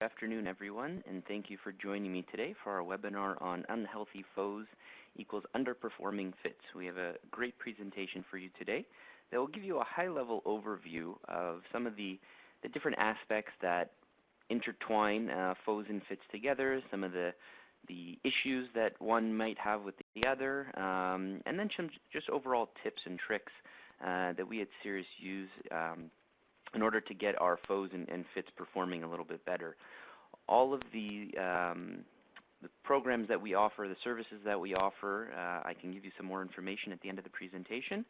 afternoon, everyone, and thank you for joining me today for our webinar on unhealthy FHOs equals underperforming fits. We have a great presentation for you today that will give you a high-level overview of some of the different aspects that intertwine FHOs and fits together, some of the issues that one might have with the other, and then some just overall tips and tricks that we at Cirrus use in order to get our FHOs and fits performing a little bit better. All of the programs that we offer, the services that we offer, I can give you some more information at the end of the presentation,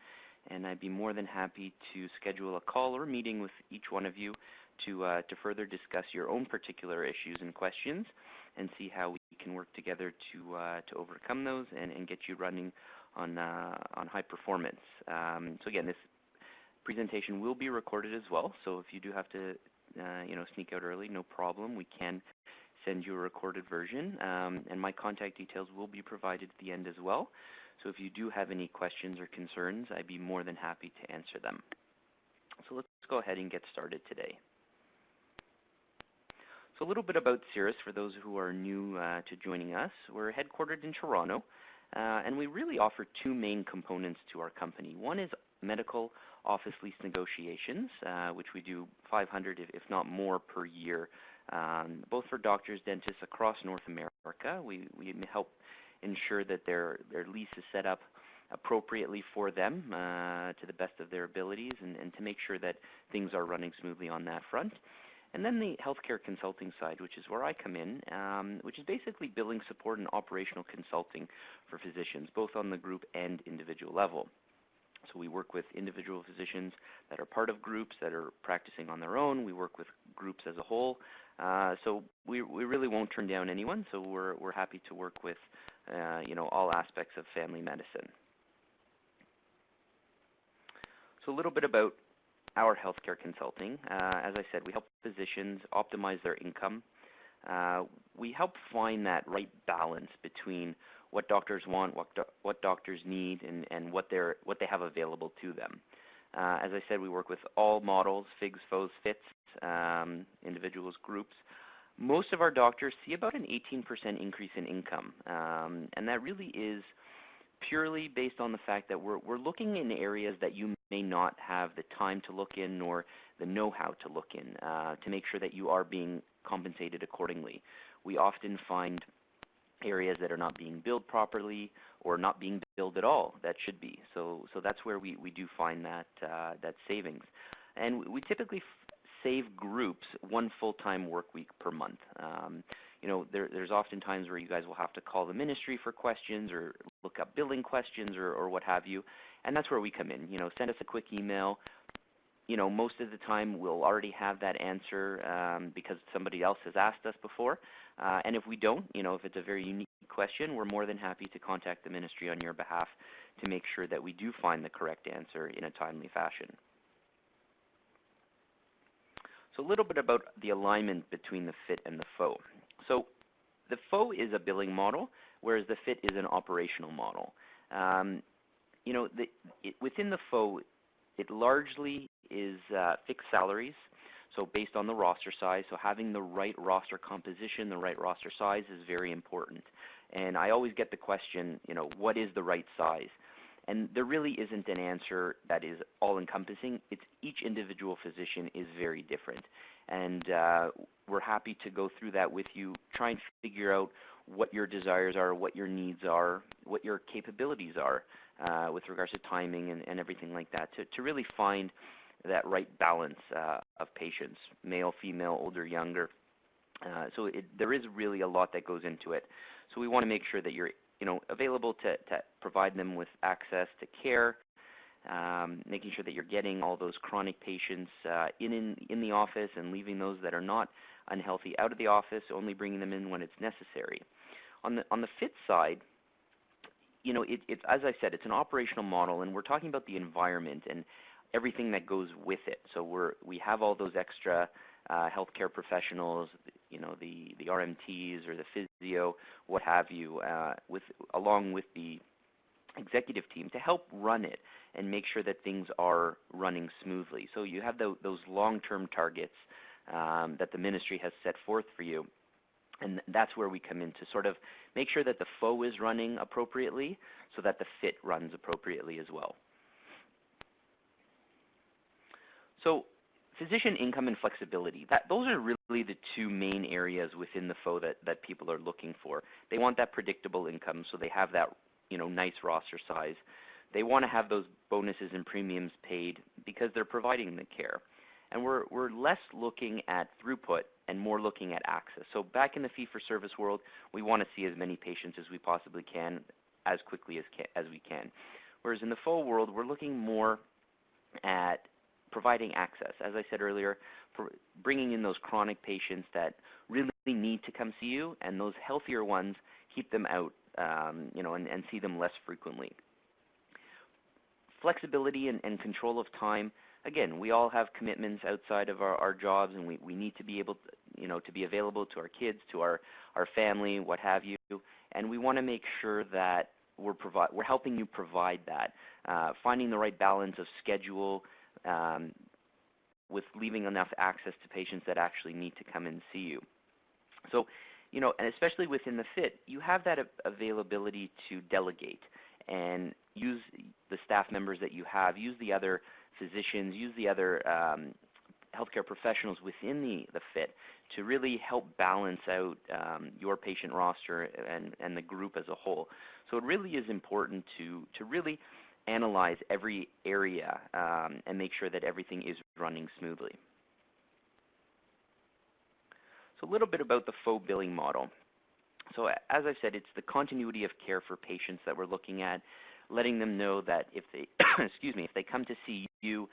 and I'd be more than happy to schedule a call or meeting with each one of you to further discuss your own particular issues and questions and see how we can work together to overcome those and get you running on high performance. So again, this presentation will be recorded as well, so if you do have to sneak out early, no problem. We can send you a recorded version, and my contact details will be provided at the end as well. So if you do have any questions or concerns, I'd be more than happy to answer them. So let's go ahead and get started today. So a little bit about Cirrus for those who are new to joining us. We're headquartered in Toronto, and we really offer two main components to our company. One is medical office lease negotiations, which we do 500, if not more, per year, both for doctors, dentists across North America. We help ensure that their lease is set up appropriately for them to the best of their abilities and to make sure that things are running smoothly on that front. And then the healthcare consulting side, which is where I come in, which is basically billing support and operational consulting for physicians, both on the group and individual level. So we work with individual physicians that are part of groups that are practicing on their own. We work with groups as a whole. So we really won't turn down anyone. So we're happy to work with all aspects of family medicine. So a little bit about our healthcare consulting. As I said, we help physicians optimize their income. We help find that right balance between what doctors want, what doctors need, and what they have available to them. As I said, we work with all models, FIGs, FHOs, FITs, individuals, groups. Most of our doctors see about an 18% increase in income, and that really is purely based on the fact that we're looking in areas that you may not have the time to look in nor the know-how to look in to make sure that you are being compensated accordingly. We often find areas that are not being billed properly or not being billed at all that should be. So that's where we do find that savings. And we typically save groups one full-time work week per month. There's often times where you guys will have to call the ministry for questions or look up billing questions or what have you, and that's where we come in. Send us a quick email. Most of the time we'll already have that answer because somebody else has asked us before. And if we don't, if it's a very unique question, we're more than happy to contact the ministry on your behalf to make sure that we do find the correct answer in a timely fashion. So a little bit about the alignment between the FIT and the FHO. So the FHO is a billing model, whereas the FIT is an operational model. Within the FHO, it largely is fixed salaries, so based on the roster size. So having the right roster composition, the right roster size is very important. And I always get the question, what is the right size? And there really isn't an answer that is all-encompassing. It's each individual physician is very different. And we're happy to go through that with you, try and figure out what your desires are, what your needs are, what your capabilities are with regards to timing and everything like that, to really find that right balance of patients, male, female, older, younger. So there is really a lot that goes into it. So we want to make sure that you're available to provide them with access to care, making sure that you're getting all those chronic patients in the office and leaving those that are not unhealthy out of the office, only bringing them in when it's necessary. On the FIT side, it's as I said, it's an operational model, and we're talking about the environment and everything that goes with it. So we have all those extra healthcare professionals, the RMTs or the physio, what have you, along with the executive team to help run it and make sure that things are running smoothly. So you have those long-term targets that the ministry has set forth for you. And that's where we come in to sort of make sure that the FHO is running appropriately so that the FHT runs appropriately as well. So physician income and flexibility, those are really the two main areas within the FHO that people are looking for. They want that predictable income, so they have that nice roster size. They want to have those bonuses and premiums paid because they're providing the care. And we're less looking at throughput and more looking at access. So back in the fee-for-service world, we want to see as many patients as we possibly can as quickly as we can. Whereas in the FHO world, we're looking more at providing access. As I said earlier, for bringing in those chronic patients that really need to come see you, and those healthier ones, keep them out, and see them less frequently. Flexibility and control of time. Again, we all have commitments outside of our jobs, and we need to be able to, to be available to our kids, to our family, what have you. And we want to make sure that we're helping you provide that, finding the right balance of schedule with leaving enough access to patients that actually need to come and see you. So, and especially within the FHT, you have that availability to delegate and use the staff members that you have, use the other physicians, use the other healthcare professionals within the FHT to really help balance out your patient roster and the group as a whole. So it really is important to really analyze every area and make sure that everything is running smoothly. So a little bit about the FHO billing model. So as I said, it's the continuity of care for patients that we're looking at, letting them know that if they, excuse me, if they come to see you,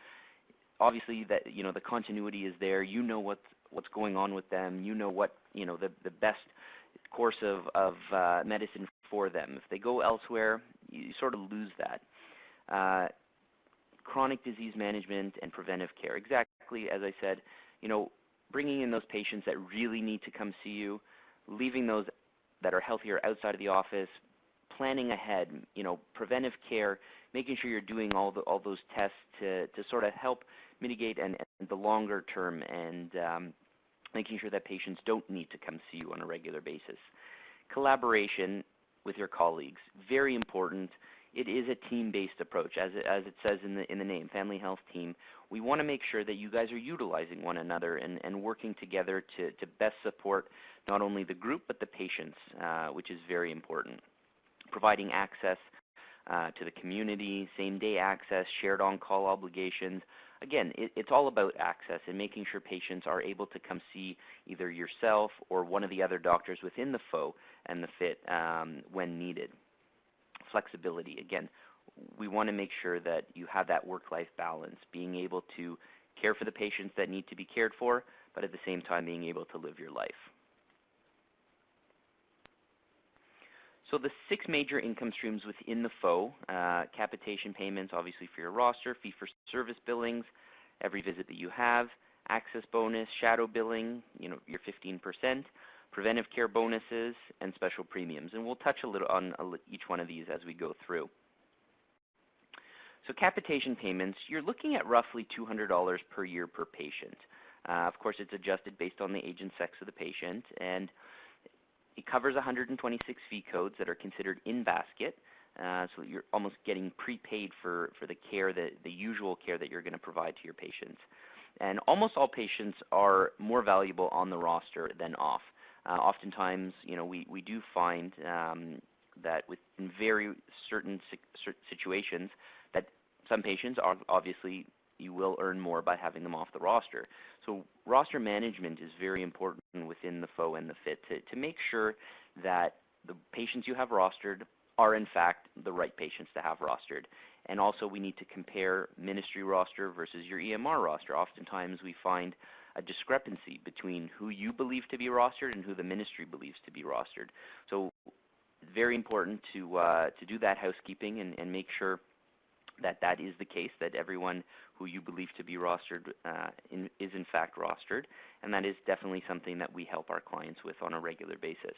obviously that, the continuity is there. You know what's going on with them. You know what, the best course of medicine for them. If they go elsewhere, you sort of lose that. Chronic disease management and preventive care. Exactly as I said, bringing in those patients that really need to come see you, leaving those that are healthier outside of the office, planning ahead, preventive care, making sure you're doing all those tests to sort of help mitigate and the longer term, and making sure that patients don't need to come see you on a regular basis. Collaboration with your colleagues, very important. It is a team-based approach, as it says in the name, Family Health Team. We want to make sure that you guys are utilizing one another and working together to best support not only the group but the patients, which is very important. Providing access to the community, same-day access, shared on-call obligations. Again, it's all about access and making sure patients are able to come see either yourself or one of the other doctors within the FHO and the FHT when needed. Flexibility. Again, we want to make sure that you have that work-life balance, being able to care for the patients that need to be cared for, but at the same time being able to live your life. So the 6 major income streams within the FHO, capitation payments, obviously for your roster, fee-for-service billings, every visit that you have, access bonus, shadow billing, your 15%, preventive care bonuses, and special premiums. And we'll touch a little on each one of these as we go through. So capitation payments, you're looking at roughly $200 per year per patient. Of course, it's adjusted based on the age and sex of the patient, and it covers 126 fee codes that are considered in basket. So you're almost getting prepaid for the care, the usual care that you're going to provide to your patients. And almost all patients are more valuable on the roster than off. Oftentimes, we do find that in very certain situations that some patients are obviously you will earn more by having them off the roster. So roster management is very important within the FHO and the FHT to make sure that the patients you have rostered are in fact the right patients to have rostered. And also we need to compare ministry roster versus your EMR roster. Oftentimes we find a discrepancy between who you believe to be rostered and who the ministry believes to be rostered. So very important to do that housekeeping and make sure that is the case, that everyone who you believe to be rostered is in fact rostered, and that is definitely something that we help our clients with on a regular basis.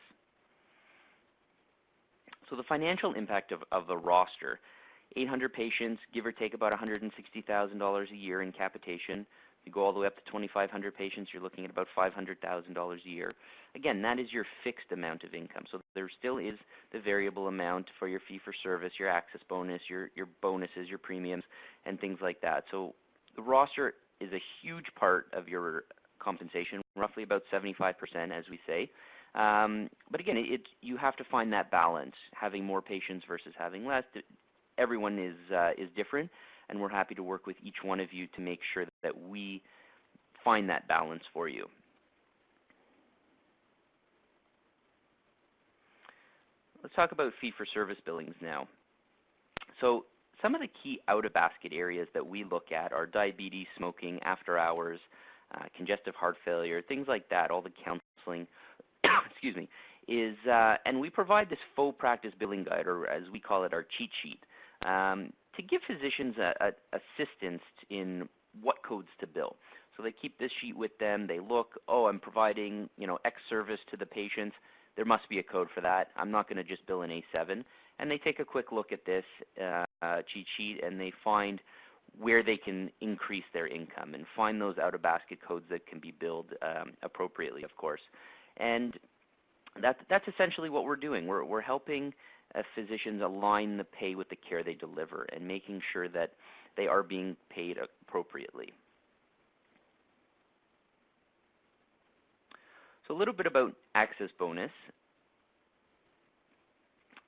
So the financial impact of the roster, 800 patients, give or take about $160,000 a year in capitation, You go all the way up to 2,500 patients, you're looking at about $500,000 a year. Again, that is your fixed amount of income. So there still is the variable amount for your fee-for-service, your access bonus, your bonuses, your premiums, and things like that. So the roster is a huge part of your compensation, roughly about 75%, as we say. But again, you have to find that balance, having more patients versus having less. Everyone is different, and we're happy to work with each one of you to make sure that we find that balance for you. Let's talk about fee-for-service billings now. So some of the key out-of-basket areas that we look at are diabetes, smoking, after hours, congestive heart failure, things like that, all the counseling, excuse me, and we provide this faux practice billing guide, or as we call it, our cheat sheet, to give physicians assistance in what codes to bill. So they keep this sheet with them. They look, oh, I'm providing, X service to the patients. There must be a code for that. I'm not going to just bill an A7. And they take a quick look at this cheat sheet, and they find where they can increase their income and find those out-of-basket codes that can be billed appropriately, of course. And that's essentially what we're doing. We're helping physicians align the pay with the care they deliver and making sure that they are being paid appropriately. So a little bit about access bonus.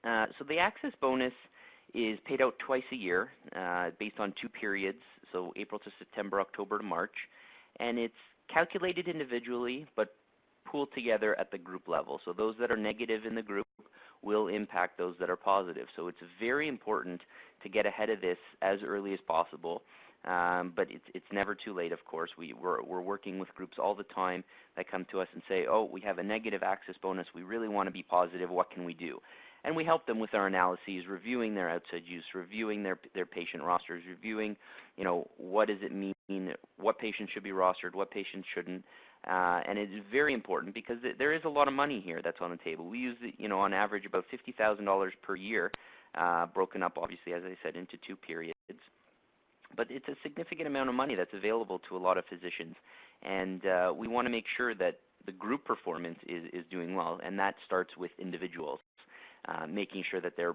So the access bonus is paid out twice a year based on 2 periods, so April to September, October to March. And it's calculated individually but pooled together at the group level. So those that are negative in the group will impact those that are positive. So it's very important to get ahead of this as early as possible. But it's never too late, of course. We're working with groups all the time that come to us and say, oh, we have a negative access bonus. We really want to be positive. What can we do? And we help them with our analyses, reviewing their outside use, reviewing their patient rosters, reviewing, what does it mean, what patients should be rostered, what patients shouldn't. And it's very important because there is a lot of money here that's on the table. We use, on average about $50,000 per year, broken up, obviously, as I said, into 2 periods. But it's a significant amount of money that's available to a lot of physicians. And we want to make sure that the group performance is doing well, and that starts with individuals, making sure that they're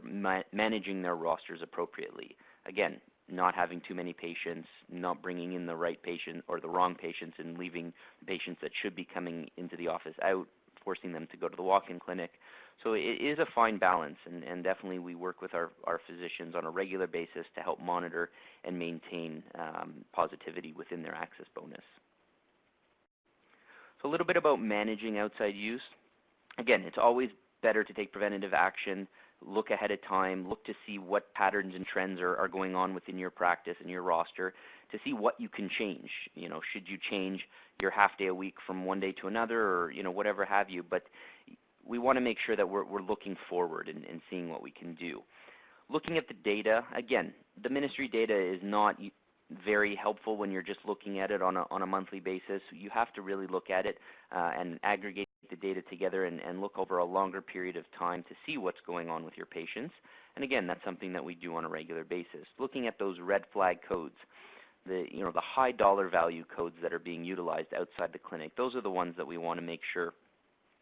managing their rosters appropriately. Again, not having too many patients, not bringing in the right patient or the wrong patients, and leaving patients that should be coming into the office out, forcing them to go to the walk-in clinic. So it is a fine balance, and definitely we work with our physicians on a regular basis to help monitor and maintain positivity within their access bonus. So a little bit about managing outside use. Again, it's always better to take preventative action, look ahead of time, look to see what patterns and trends are going on within your practice and your roster to see what you can change. Should you change your half day a week from one day to another, or whatever have you. But we want to make sure that we're looking forward and seeing what we can do. Looking at the data, again, the ministry data is not very helpful when you're just looking at it on a monthly basis. You have to really look at it and aggregate the data together and look over a longer period of time to see what's going on with your patients. And again, that's something that we do on a regular basis. Looking at those red flag codes, the high dollar value codes that are being utilized outside the clinic, those are the ones that we want to make sure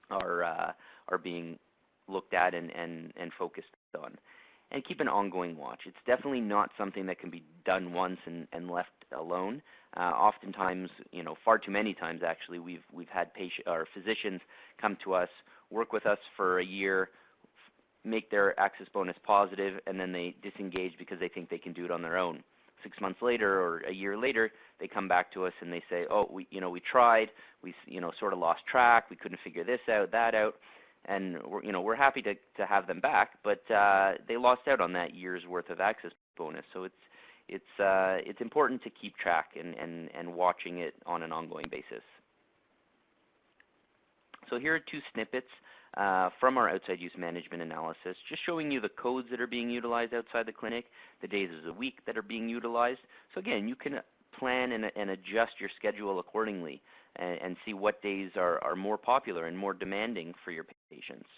are being looked at and focused on. And keep an ongoing watch. It's definitely not something that can be done once and left alone. Oftentimes, far too many times actually, we've had physicians come to us, work with us for a year, make their access bonus positive, and then they disengage because they think they can do it on their own. 6 months later or a year later, they come back to us and they say, oh, we tried, we sort of lost track, we couldn't figure this out, that out. And we're happy to have them back, but they lost out on that year's worth of access bonus. So it's important to keep track and watching it on an ongoing basis. So here are 2 snippets from our outside use management analysis, just showing you the codes that are being utilized outside the clinic, the days of the week that are being utilized. So again, you can plan and adjust your schedule accordingly and see what days are more popular and more demanding for your patients.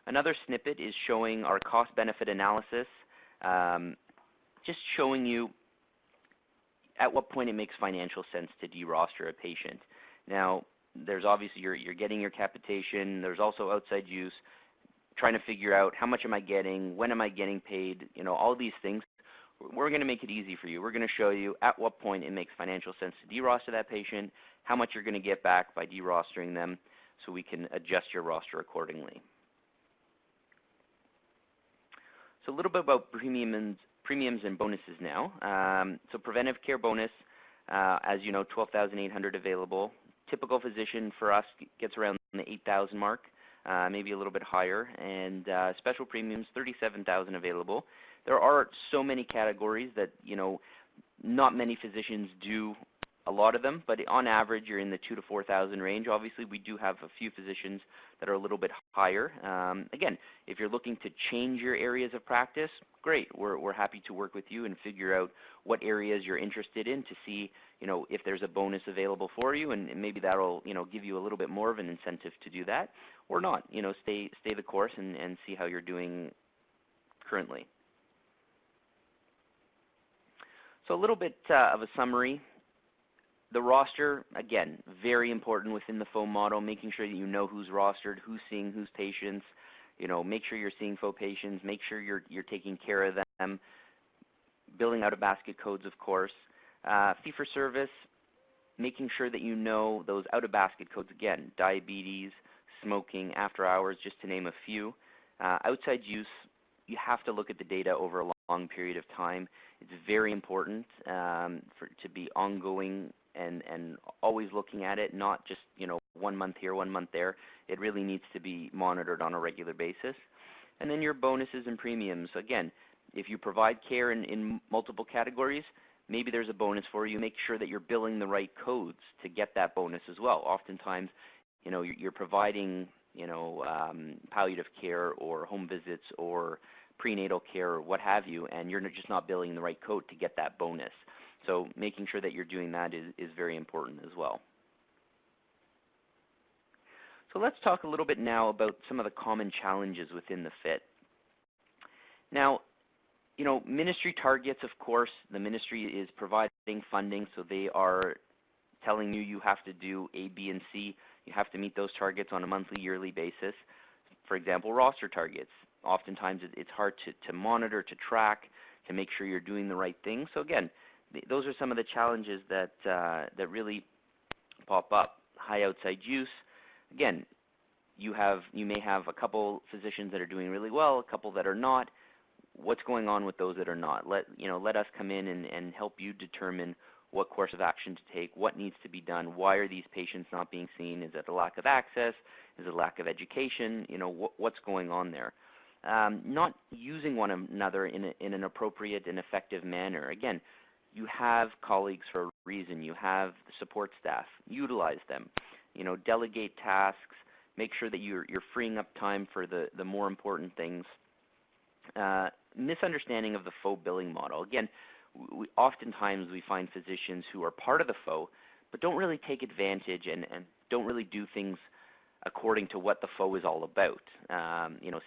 Another snippet is showing our cost-benefit analysis, just showing you at what point it makes financial sense to deroster a patient. Now, there's obviously you're getting your capitation. There's also outside use, trying to figure out how much am I getting, when am I getting paid, all these things. We're going to make it easy for you. We're going to show you at what point it makes financial sense to deroster that patient, how much you're going to get back by derostering them, so we can adjust your roster accordingly. So a little bit about premiums and bonuses now. So preventive care bonus, as you know, $12,800 available. Typical physician for us gets around the $8,000 mark, maybe a little bit higher, and special premiums, $37,000 available. There are so many categories that, not many physicians do a lot of them, but on average, you're in the $2,000 to $4,000 range. Obviously, we do have a few physicians that are a little bit higher. Again, if you're looking to change your areas of practice, great. We're happy to work with you and figure out what areas you're interested in to see, if there's a bonus available for you, and maybe that'll, give you a little bit more of an incentive to do that, or not. Stay the course and see how you're doing currently. So a little bit of a summary. The roster, again, very important within the FHO model, making sure that you know who's rostered, who's seeing whose patients, make sure you're seeing FHO patients, make sure you're taking care of them, billing out-of-basket codes, of course. Fee-for-service, making sure that you know those out-of-basket codes, again, diabetes, smoking, after hours, just to name a few. Outside use, you have to look at the data over a long period of time. It's very important to be ongoing and always looking at it, not just 1 month here, 1 month there. It really needs to be monitored on a regular basis. And then your bonuses and premiums. Again, if you provide care in multiple categories, maybe there's a bonus for you. Make sure that you're billing the right codes to get that bonus as well. Oftentimes, you're providing palliative care or home visits or prenatal care or what have you, and you're just not billing the right code to get that bonus. So making sure that you're doing that is very important as well. So let's talk a little bit now about some of the common challenges within the FIT. Now, ministry targets, of course, the ministry is providing funding, so they are telling you have to do A, B, and C. You have to meet those targets on a monthly, yearly basis. For example, roster targets. Oftentimes it's hard to monitor, to track, to make sure you're doing the right thing. So again, those are some of the challenges that really pop up. High outside use. Again, you may have a couple physicians that are doing really well, a couple that are not. What's going on with those that are not? Let us come in and help you determine what course of action to take, what needs to be done, why are these patients not being seen? Is it a lack of access? Is it a lack of education? What's going on there? Not using one another in an appropriate and effective manner. Again, you have colleagues for a reason. You have support staff. Utilize them. Delegate tasks. Make sure that you're freeing up time for the more important things. Misunderstanding of the FHO billing model. Again, oftentimes we find physicians who are part of the FHO but don't really take advantage and don't really do things according to what the FHO is all about.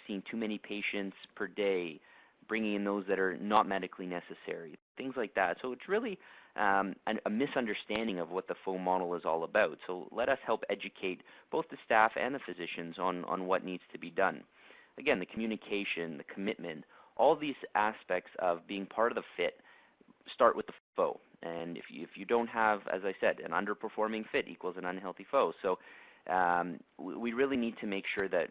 Seeing too many patients per day, bringing in those that are not medically necessary, things like that. So it's really a misunderstanding of what the FHO model is all about. So let us help educate both the staff and the physicians on what needs to be done. Again, the communication, the commitment, all these aspects of being part of the FIT start with the FHO. And if you don't have, as I said, an underperforming FIT equals an unhealthy FHO. So we really need to make sure that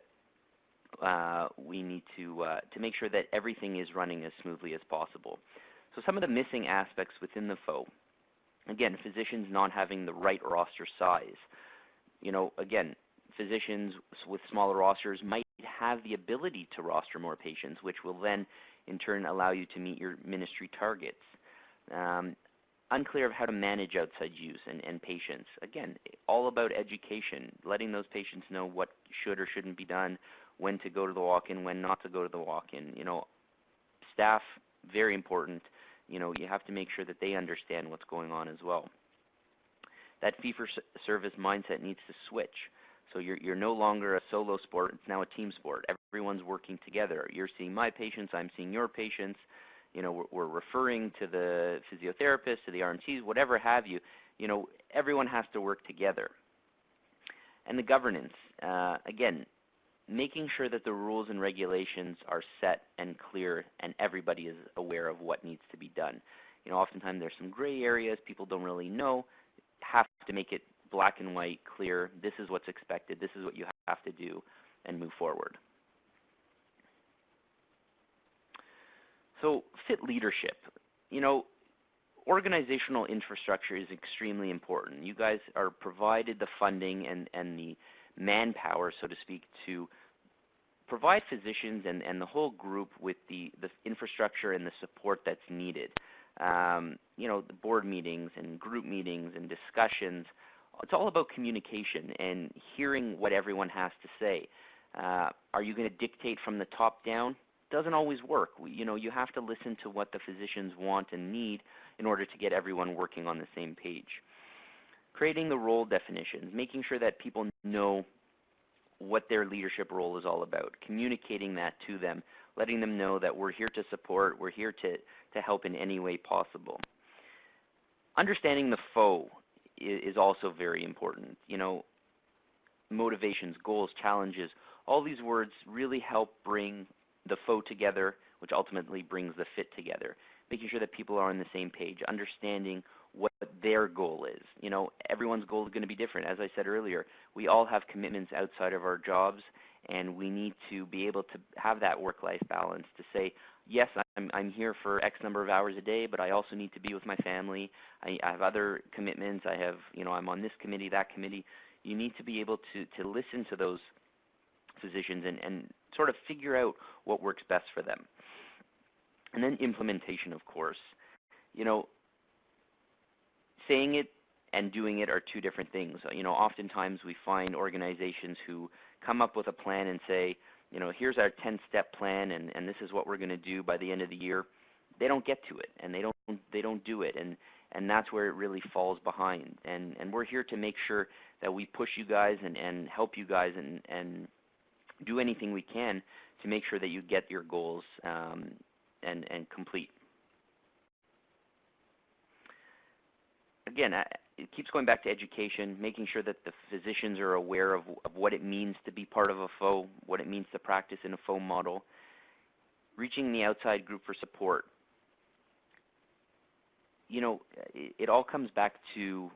make sure that everything is running as smoothly as possible. So some of the missing aspects within the FHO, again, physicians not having the right roster size. Again, physicians with smaller rosters might have the ability to roster more patients, which will then in turn allow you to meet your ministry targets. Unclear of how to manage outside use and patients. Again, all about education, letting those patients know what should or shouldn't be done, when to go to the walk-in, when not to go to the walk-in. Staff, very important. You have to make sure that they understand what's going on as well. That fee-for-service mindset needs to switch. So you're no longer a solo sport, it's now a team sport. Everyone's working together. You're seeing my patients, I'm seeing your patients. we're referring to the physiotherapist, to the RMTs, whatever have you. Everyone has to work together. And the governance, again, making sure that the rules and regulations are set and clear and everybody is aware of what needs to be done. Oftentimes there's some gray areas, people don't really know. Have to make it black and white, clear. This is what's expected. This is what you have to do, and move forward. So FIT leadership. Organizational infrastructure is extremely important. You guys are provided the funding and the manpower, so to speak, to provide physicians and the whole group with the infrastructure and the support that's needed. The board meetings and group meetings and discussions, it's all about communication and hearing what everyone has to say. Are you going to dictate from the top down? Doesn't always work. You have to listen to what the physicians want and need in order to get everyone working on the same page. Creating the role definitions, making sure that people know what their leadership role is all about, communicating that to them, letting them know that we're here to support, we're here to help in any way possible. Understanding the FHO is also very important. Motivations, goals, challenges, all these words really help bring the FHO together, which ultimately brings the FIT together. Making sure that people are on the same page, understanding what their goal is. Everyone's goal is going to be different. As I said earlier, we all have commitments outside of our jobs, and we need to be able to have that work-life balance to say, yes, I'm here for X number of hours a day, but I also need to be with my family. I have other commitments. I'm on this committee, that committee. You need to be able to listen to those physicians and sort of figure out what works best for them. And then implementation, of course. Saying it and doing it are two different things. Oftentimes we find organizations who come up with a plan and say, here's our 10-step plan, and this is what we're going to do by the end of the year. They don't get to it, and they don't do it, and that's where it really falls behind. And we're here to make sure that we push you guys and help you guys and do anything we can to make sure that you get your goals and complete. Again, it keeps going back to education, making sure that the physicians are aware of what it means to be part of a FHO, what it means to practice in a FHO model, reaching the outside group for support. It all comes back to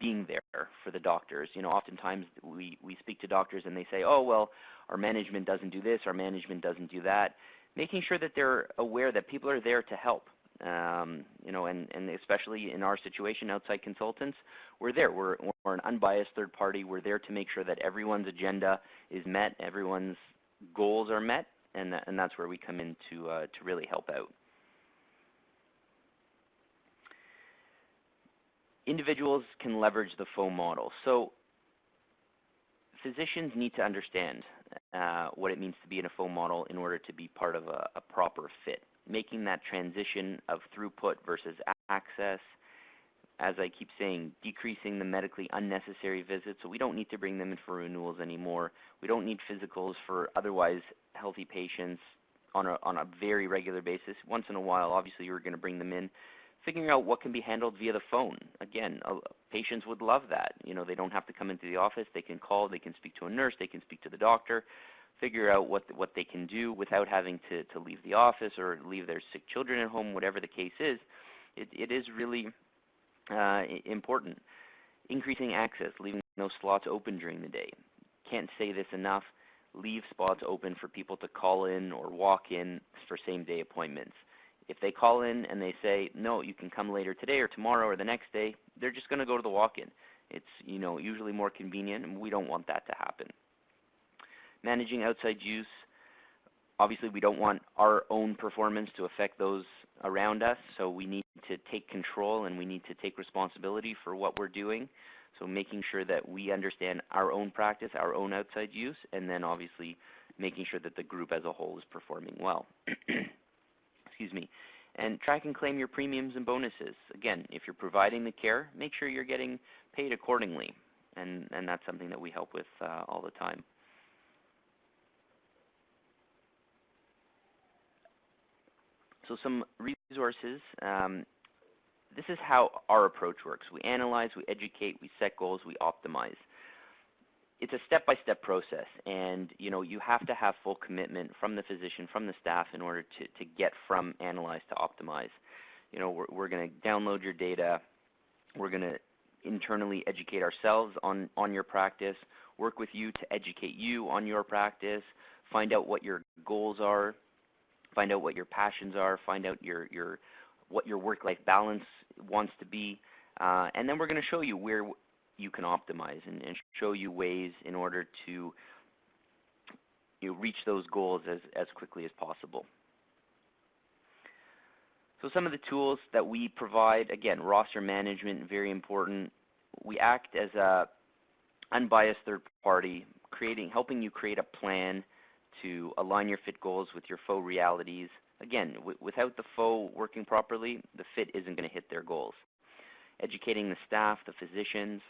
being there for the doctors. Oftentimes we speak to doctors and they say, oh, well, our management doesn't do this, our management doesn't do that. Making sure that they're aware that people are there to help. And especially in our situation, outside consultants, we're there. We're an unbiased third party. We're there to make sure that everyone's agenda is met, everyone's goals are met, and that's where we come in to really help out. Individuals can leverage the FHO model. So physicians need to understand what it means to be in a FHO model in order to be part of a proper FIT. Making that transition of throughput versus access, as I keep saying, decreasing the medically unnecessary visits, so we don't need to bring them in for renewals anymore. We don't need physicals for otherwise healthy patients on a very regular basis. Once in a while, obviously, you're going to bring them in. Figuring out what can be handled via the phone. Again, patients would love that. They don't have to come into the office. They can call. They can speak to a nurse. They can speak to the doctor. Figure out what they can do without having to leave the office or leave their sick children at home, whatever the case is. It is really important. Increasing access, leaving those slots open during the day. Can't say this enough. Leave spots open for people to call in or walk in for same-day appointments. If they call in and they say, no, you can come later today or tomorrow or the next day, they're just going to go to the walk-in. It's usually more convenient, and we don't want that to happen. Managing outside use, obviously we don't want our own performance to affect those around us, so we need to take control and we need to take responsibility for what we're doing. So making sure that we understand our own practice, our own outside use, and then obviously making sure that the group as a whole is performing well. Excuse me. And track and claim your premiums and bonuses. Again, if you're providing the care, make sure you're getting paid accordingly, and that's something that we help with all the time. So some resources. This is how our approach works. We analyze, we educate, we set goals, we optimize. It's a step-by-step process, and you have to have full commitment from the physician, from the staff, in order to get from analyze to optimize. We're going to download your data. We're going to internally educate ourselves on your practice, work with you to educate you on your practice, find out what your goals are, find out what your passions are, find out what your work-life balance wants to be, and then we're going to show you where you can optimize and show you ways in order to reach those goals as quickly as possible. So some of the tools that we provide, again, roster management, very important. We act as a unbiased third party, helping you create a plan to align your FIT goals with your FHO realities. Again, without the FHO working properly, the FIT isn't going to hit their goals. Educating the staff, the physicians,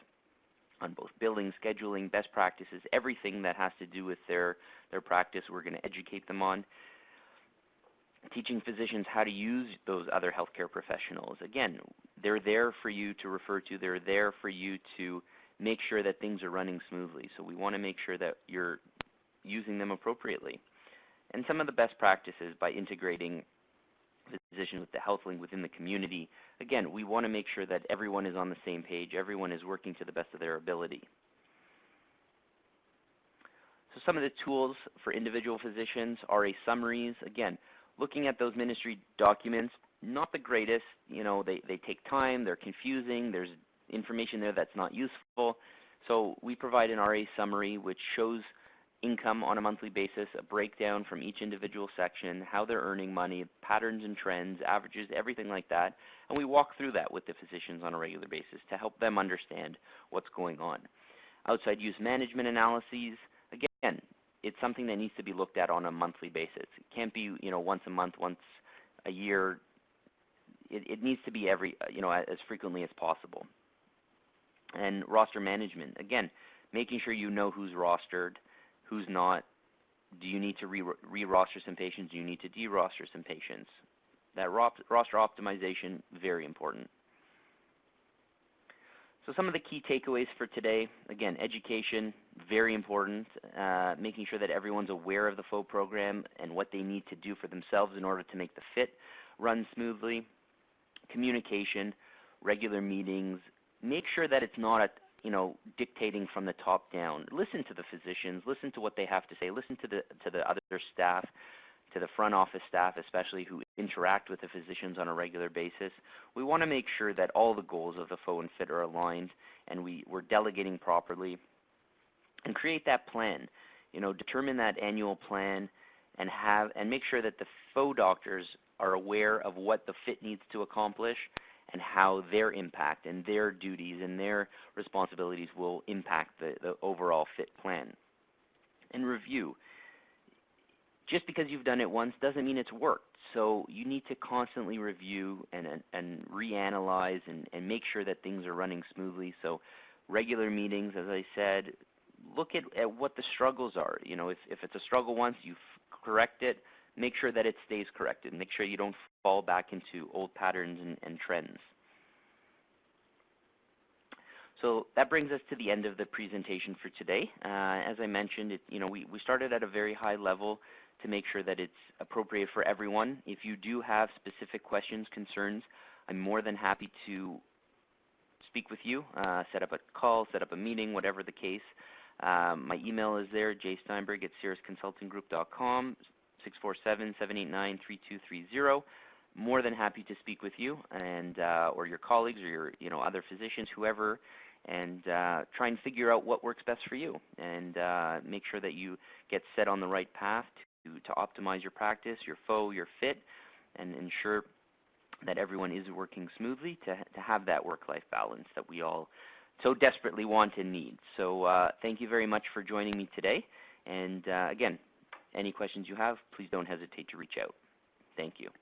on both billing, scheduling, best practices, everything that has to do with their practice, we're going to educate them on. Teaching physicians how to use those other healthcare professionals. Again, they're there for you to refer to. They're there for you to make sure that things are running smoothly. So we want to make sure that you're using them appropriately. And some of the best practices by integrating physicians with the HealthLink within the community. Again, we want to make sure that everyone is on the same page. Everyone is working to the best of their ability. So some of the tools for individual physicians, RA summaries. Again, looking at those ministry documents, not the greatest. They take time. They're confusing. There's information there that's not useful. So we provide an RA summary which shows income on a monthly basis, a breakdown from each individual section, how they're earning money, patterns and trends, averages, everything like that. And we walk through that with the physicians on a regular basis to help them understand what's going on. Outside use management analyses, again, it's something that needs to be looked at on a monthly basis. It can't be, once a month, once a year. It needs to be as frequently as possible. And roster management, again, making sure you know who's rostered, who's not. Do you need to re-roster some patients? Do you need to de-roster some patients? That roster optimization, very important. So some of the key takeaways for today, again, education, very important, making sure that everyone's aware of the FHO program and what they need to do for themselves in order to make the FIT run smoothly. Communication, regular meetings, make sure that it's not dictating from the top down. Listen to the physicians, listen to what they have to say, listen to the other staff, to the front office staff especially, who interact with the physicians on a regular basis. We want to make sure that all the goals of the FHO and FIT are aligned, and we're delegating properly, and create that plan. Determine that annual plan, and make sure that the FHO doctors are aware of what the FIT needs to accomplish and how their impact and their duties and their responsibilities will impact the overall FIT plan. And review. Just because you've done it once doesn't mean it's worked. So you need to constantly review and reanalyze and make sure that things are running smoothly. So regular meetings, as I said, look at what the struggles are. If it's a struggle once, you correct it. Make sure that it stays corrected. Make sure you don't fall back into old patterns and trends. So that brings us to the end of the presentation for today. As I mentioned, we started at a very high level to make sure that it's appropriate for everyone. If you do have specific questions, concerns, I'm more than happy to speak with you, set up a call, set up a meeting, whatever the case. My email is there, jsteinberg@cirrusconsultinggroup.com. 647-789-3230. More than happy to speak with you and or your colleagues or your other physicians, whoever, and try and figure out what works best for you, and make sure that you get set on the right path to optimize your practice, your FHO, your FIT, and ensure that everyone is working smoothly to have that work-life balance that we all so desperately want and need. So thank you very much for joining me today, and again, any questions you have, please don't hesitate to reach out. Thank you.